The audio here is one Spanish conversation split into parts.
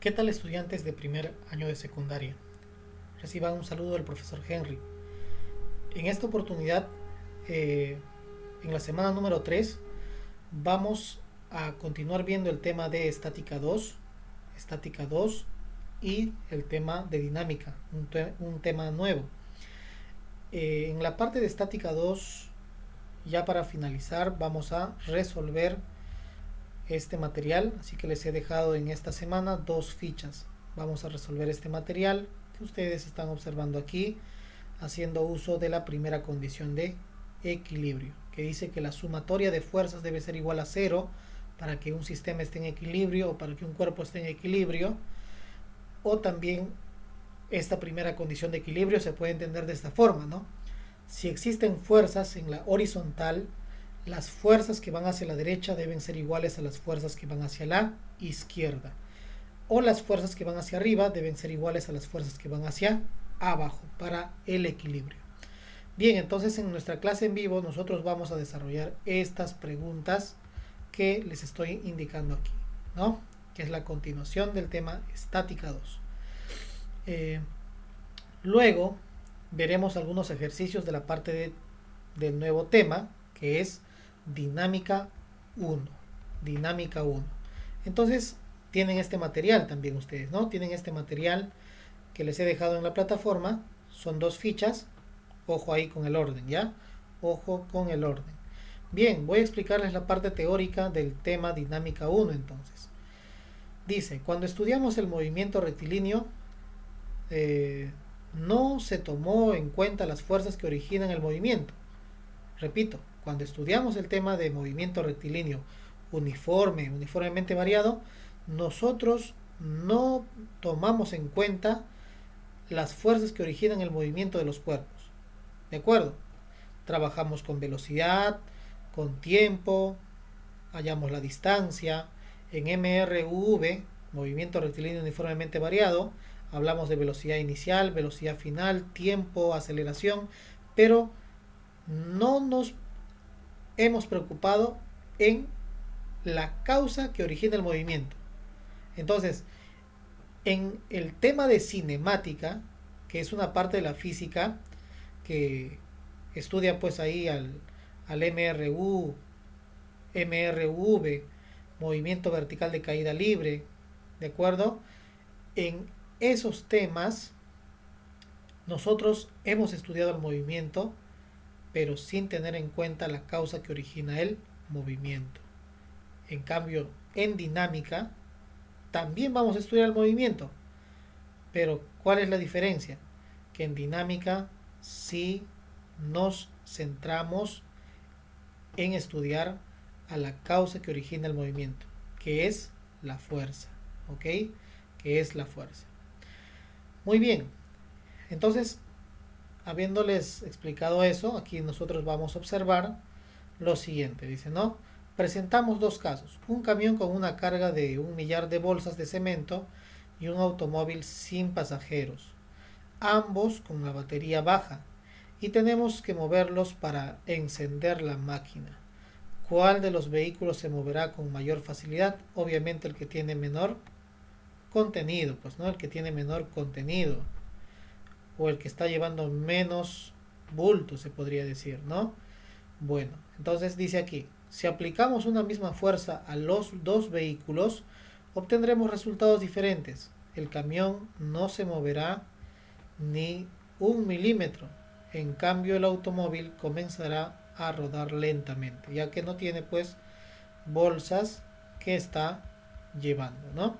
¿Qué tal, estudiantes de primer año de secundaria? Reciban un saludo del profesor Henry. En esta oportunidad, eh, en la semana número 3, vamos a continuar viendo el tema de estática 2 y el tema de dinámica, un tema nuevo. En la parte de estática 2, ya para finalizar, vamos a resolver este material, así que les he dejado en esta semana dos fichas. Vamos a resolver este material que ustedes están observando aquí, haciendo uso de la primera condición de equilibrio, que dice que la sumatoria de fuerzas debe ser igual a cero para que un sistema esté en equilibrio o para que un cuerpo esté en equilibrio. O también esta primera condición de equilibrio se puede entender de esta forma, ¿no? Si existen fuerzas en la horizontal, las fuerzas que van hacia la derecha deben ser iguales a las fuerzas que van hacia la izquierda. O las fuerzas que van hacia arriba deben ser iguales a las fuerzas que van hacia abajo para el equilibrio. Bien, entonces en nuestra clase en vivo nosotros vamos a desarrollar estas preguntas que les estoy indicando aquí, ¿no? Que es la continuación del tema estática 2. Luego veremos algunos ejercicios de la parte del nuevo tema, que es dinámica 1. Dinámica 1. Entonces, tienen este material también ustedes, ¿no? Tienen este material que les he dejado en la plataforma. Son dos fichas. Ojo ahí con el orden, ¿ya? Ojo con el orden. Bien, voy a explicarles la parte teórica del tema dinámica 1 entonces. Dice, cuando estudiamos el movimiento rectilíneo, no se tomó en cuenta las fuerzas que originan el movimiento. Repito, cuando estudiamos el tema de movimiento rectilíneo uniformemente variado, nosotros no tomamos en cuenta las fuerzas que originan el movimiento de los cuerpos. ¿De acuerdo? Trabajamos con velocidad, con tiempo, hallamos la distancia. En MRV, movimiento rectilíneo uniformemente variado, hablamos de velocidad inicial, velocidad final, tiempo, aceleración, pero no nos hemos preocupado en la causa que origina el movimiento. Entonces, en el tema de cinemática, que es una parte de la física que estudia pues ahí al MRU, MRV, movimiento vertical de caída libre, ¿de acuerdo? En esos temas nosotros hemos estudiado el movimiento, pero sin tener en cuenta la causa que origina el movimiento. En cambio, en dinámica también vamos a estudiar el movimiento, pero ¿cuál es la diferencia? Que en dinámica sí nos centramos en estudiar a la causa que origina el movimiento, que es la fuerza, ¿ok? Que es la fuerza. Muy bien, entonces, habiéndoles explicado eso, aquí nosotros vamos a observar lo siguiente. Dice, ¿no? Presentamos dos casos. Un camión con una carga de 1.000.000 de bolsas de cemento y un automóvil sin pasajeros. Ambos con la batería baja. Y tenemos que moverlos para encender la máquina. ¿Cuál de los vehículos se moverá con mayor facilidad? Obviamente el que tiene menor contenido, pues, ¿no? El que tiene menor contenido. O el que está llevando menos bulto, se podría decir, ¿no? Bueno, entonces dice aquí, si aplicamos una misma fuerza a los dos vehículos, obtendremos resultados diferentes. El camión no se moverá ni 1 milímetro. En cambio, el automóvil comenzará a rodar lentamente, ya que no tiene pues bolsas que está llevando, ¿no?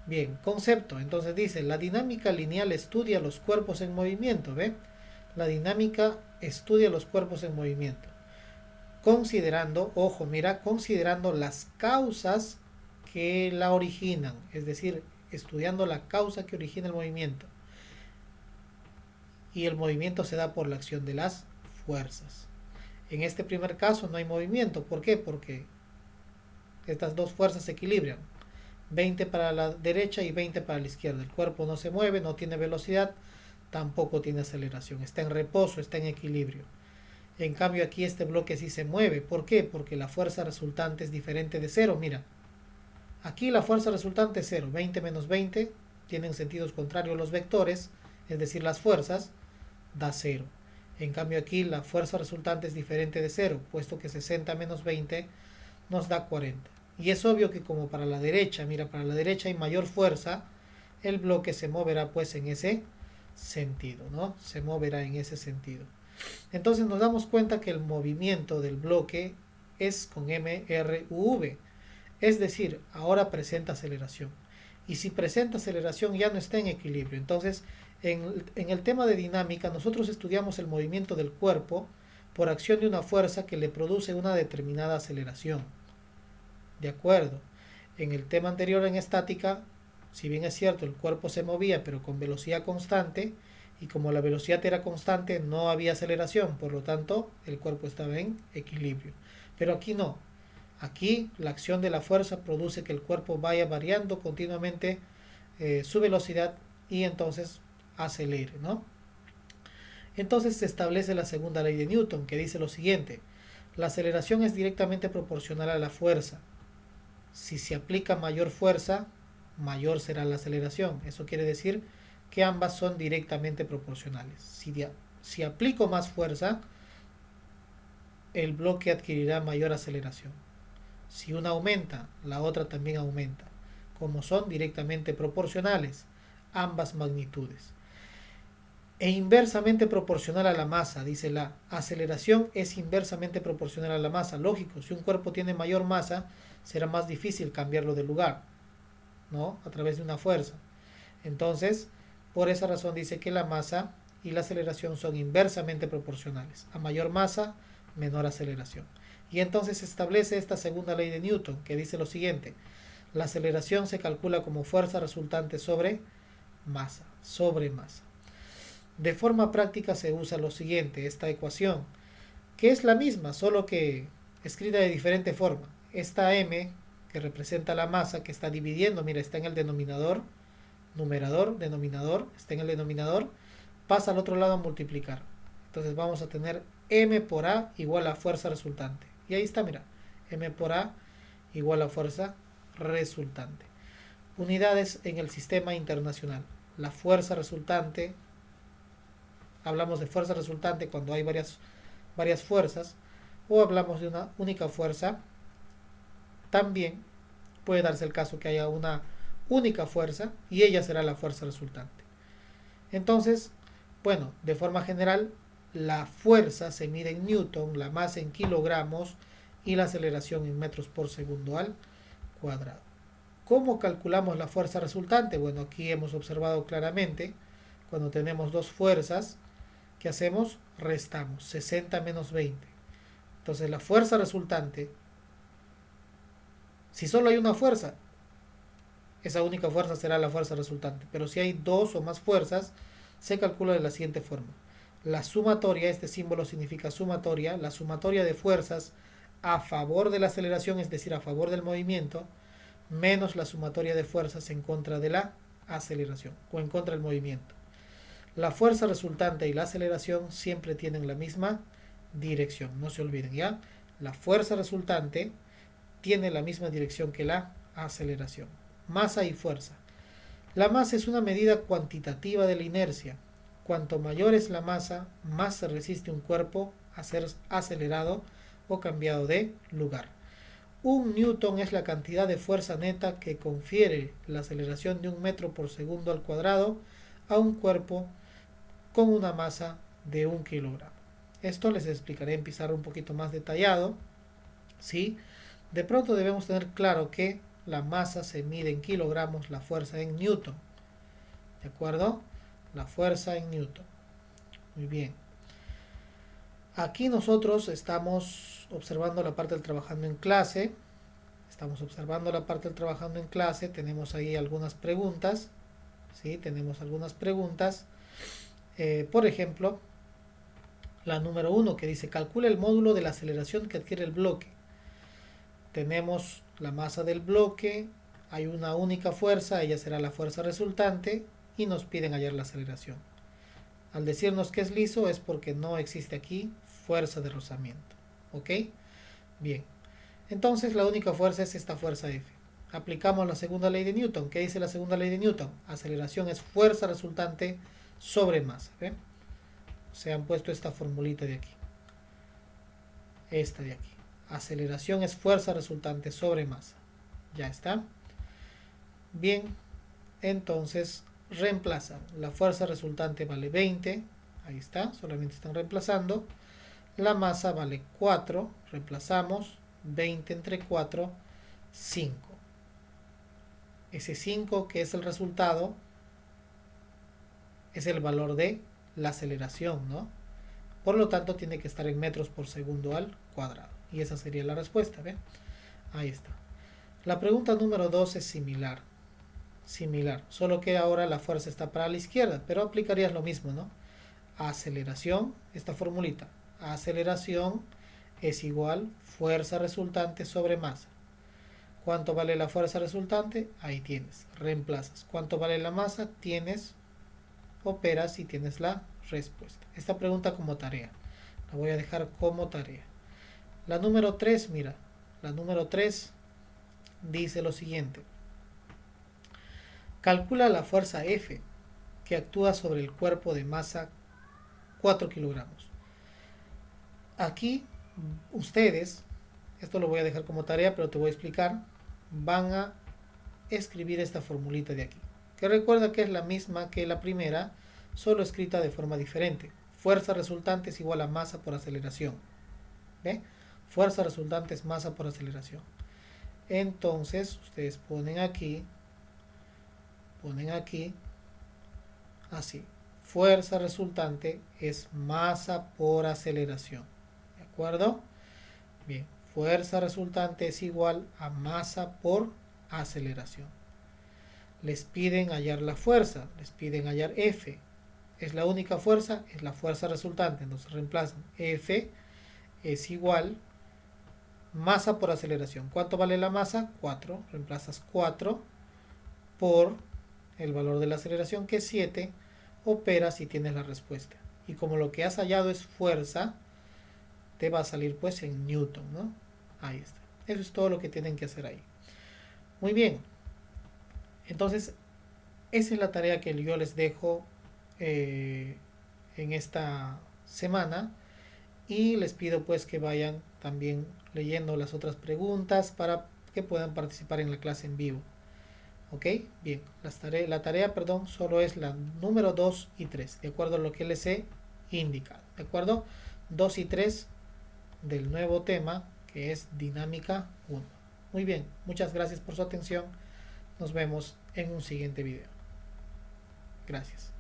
Bien, concepto. Entonces dice, la dinámica lineal estudia los cuerpos en movimiento, ¿ve? La dinámica estudia los cuerpos en movimiento. Considerando, ojo, mira, considerando las causas que la originan, es decir, estudiando la causa que origina el movimiento. Y el movimiento se da por la acción de las fuerzas. En este primer caso no hay movimiento. ¿Por qué? Porque estas dos fuerzas se equilibran. 20 para la derecha y 20 para la izquierda. El cuerpo no se mueve, no tiene velocidad, tampoco tiene aceleración. Está en reposo, está en equilibrio. En cambio aquí este bloque sí se mueve. ¿Por qué? Porque la fuerza resultante es diferente de cero. Mira, Aquí la fuerza resultante es 0, 20 menos 20, tienen sentidos contrarios los vectores, es decir, las fuerzas, da 0. En cambio aquí la fuerza resultante es diferente de 0, puesto que 60 menos 20 nos da 40. Y es obvio que como para la derecha, mira, para la derecha hay mayor fuerza, el bloque se moverá pues en ese sentido, ¿no? Se moverá en ese sentido. Entonces nos damos cuenta que el movimiento del bloque es con MRUV, es decir, ahora presenta aceleración. Y si presenta aceleración ya no está en equilibrio. Entonces, en el tema de dinámica, nosotros estudiamos el movimiento del cuerpo por acción de una fuerza que le produce una determinada aceleración. ¿De acuerdo? En el tema anterior en estática, si bien es cierto, el cuerpo se movía pero con velocidad constante, y como la velocidad era constante no había aceleración, por lo tanto el cuerpo estaba en equilibrio. Pero aquí no. Aquí la acción de la fuerza produce que el cuerpo vaya variando continuamente su velocidad y entonces acelere, ¿no? Entonces se establece la segunda ley de Newton, que dice lo siguiente: la aceleración es directamente proporcional a la fuerza. Si se aplica mayor fuerza, mayor será la aceleración. Eso quiere decir que ambas son directamente proporcionales. Si aplico más fuerza, el bloque adquirirá mayor aceleración. Si una aumenta, la otra también aumenta, como son directamente proporcionales ambas magnitudes. E inversamente proporcional a la masa, dice la aceleración es inversamente proporcional a la masa. Lógico, si un cuerpo tiene mayor masa, será más difícil cambiarlo de lugar, ¿no? A través de una fuerza. Entonces, por esa razón dice que la masa y la aceleración son inversamente proporcionales. A mayor masa, menor aceleración. Y entonces se establece esta segunda ley de Newton, que dice lo siguiente: la aceleración se calcula como fuerza resultante sobre masa, De forma práctica se usa lo siguiente, esta ecuación, que es la misma, solo que escrita de diferente forma. Esta m, que representa la masa, que está dividiendo, mira, está en el denominador, denominador, está en el denominador, pasa al otro lado a multiplicar. Entonces vamos a tener m por a igual a fuerza resultante. Y ahí está, mira, m por a igual a fuerza resultante. Unidades en el sistema internacional. La fuerza resultante, hablamos de fuerza resultante cuando hay varias fuerzas, o hablamos de una única fuerza. También puede darse el caso que haya una única fuerza y ella será la fuerza resultante. Entonces, bueno, de forma general, la fuerza se mide en newton, la masa en kilogramos y la aceleración en metros por segundo al cuadrado. ¿Cómo calculamos la fuerza resultante? Bueno, aquí hemos observado claramente, cuando tenemos dos fuerzas, ¿qué hacemos? Restamos 60 menos 20. Entonces la fuerza resultante, si solo hay una fuerza, esa única fuerza será la fuerza resultante. Pero si hay dos o más fuerzas, se calcula de la siguiente forma. La sumatoria, este símbolo significa sumatoria, la sumatoria de fuerzas a favor de la aceleración, es decir, a favor del movimiento, menos la sumatoria de fuerzas en contra de la aceleración o en contra del movimiento. La fuerza resultante y la aceleración siempre tienen la misma dirección, no se olviden, ¿ya? La fuerza resultante tiene la misma dirección que la aceleración. Masa y fuerza. La masa es una medida cuantitativa de la inercia. Cuanto mayor es la masa, más se resiste un cuerpo a ser acelerado o cambiado de lugar. Un newton es la cantidad de fuerza neta que confiere la aceleración de 1 metro por segundo al cuadrado a un cuerpo con una masa de 1 kilogramo. Esto les explicaré en pizarra un poquito más detallado, ¿sí? De pronto debemos tener claro que la masa se mide en kilogramos, la fuerza en newton. ¿De acuerdo? La fuerza en newton. Muy bien. Aquí nosotros estamos observando la parte del trabajando en clase. Tenemos ahí algunas preguntas. ¿Sí? Tenemos algunas preguntas. Por ejemplo, la número 1 que dice: calcula el módulo de la aceleración que adquiere el bloque. Tenemos la masa del bloque, hay una única fuerza, ella será la fuerza resultante, y nos piden hallar la aceleración. Al decirnos que es liso es porque no existe aquí fuerza de rozamiento. ¿Ok? Bien. Entonces la única fuerza es esta fuerza F. aplicamos la segunda ley de Newton. ¿Qué dice la segunda ley de Newton? Aceleración es fuerza resultante sobre masa. ¿Ve? Se han puesto esta formulita de aquí. Esta de aquí. Aceleración es fuerza resultante sobre masa. Ya está. Bien, entonces reemplazan. La fuerza resultante vale 20. Ahí está, solamente están reemplazando. La masa vale 4. Reemplazamos. 20 entre 4, 5. Ese 5 que es el resultado es el valor de la aceleración, ¿no? Por lo tanto tiene que estar en metros por segundo al cuadrado. Y esa sería la respuesta, ¿ve? Ahí está. La pregunta número 2 es similar. Solo que ahora la fuerza está para la izquierda, pero aplicarías lo mismo, ¿no? Aceleración, esta formulita. Aceleración es igual fuerza resultante sobre masa. ¿Cuánto vale la fuerza resultante? Ahí tienes, reemplazas. ¿Cuánto vale la masa? Tienes, operas y tienes la respuesta. Esta pregunta como tarea. La voy a dejar como tarea. La número 3, mira. La número 3 dice lo siguiente. Calcula la fuerza F que actúa sobre el cuerpo de masa 4 kilogramos. Aquí ustedes, esto lo voy a dejar como tarea, pero te voy a explicar, van a escribir esta formulita de aquí, que recuerda que es la misma que la primera, solo escrita de forma diferente. Fuerza resultante es igual a masa por aceleración. ¿Ve? Fuerza resultante es masa por aceleración. Entonces, ustedes ponen aquí, así. Fuerza resultante es masa por aceleración. ¿De acuerdo? Bien, fuerza resultante es igual a masa por aceleración. Les piden hallar la fuerza, les piden hallar F. ¿Es la única fuerza? Es la fuerza resultante. Entonces reemplazan. F es igual masa por aceleración. ¿Cuánto vale la masa? 4. Reemplazas 4 por el valor de la aceleración, que es 7. Operas y tienes la respuesta. Y como lo que has hallado es fuerza, te va a salir pues en Newton, ¿no? Ahí está. Eso es todo lo que tienen que hacer ahí. Muy bien. Entonces, esa es la tarea que yo les dejo en esta semana. Y les pido pues que vayan también leyendo las otras preguntas para que puedan participar en la clase en vivo. ¿Ok? Bien. La tarea, solo es la número 2 y 3, de acuerdo a lo que les he indicado. ¿De acuerdo? 2 y 3 del nuevo tema, que es dinámica 1. Muy bien, muchas gracias por su atención. Nos vemos en un siguiente video. Gracias.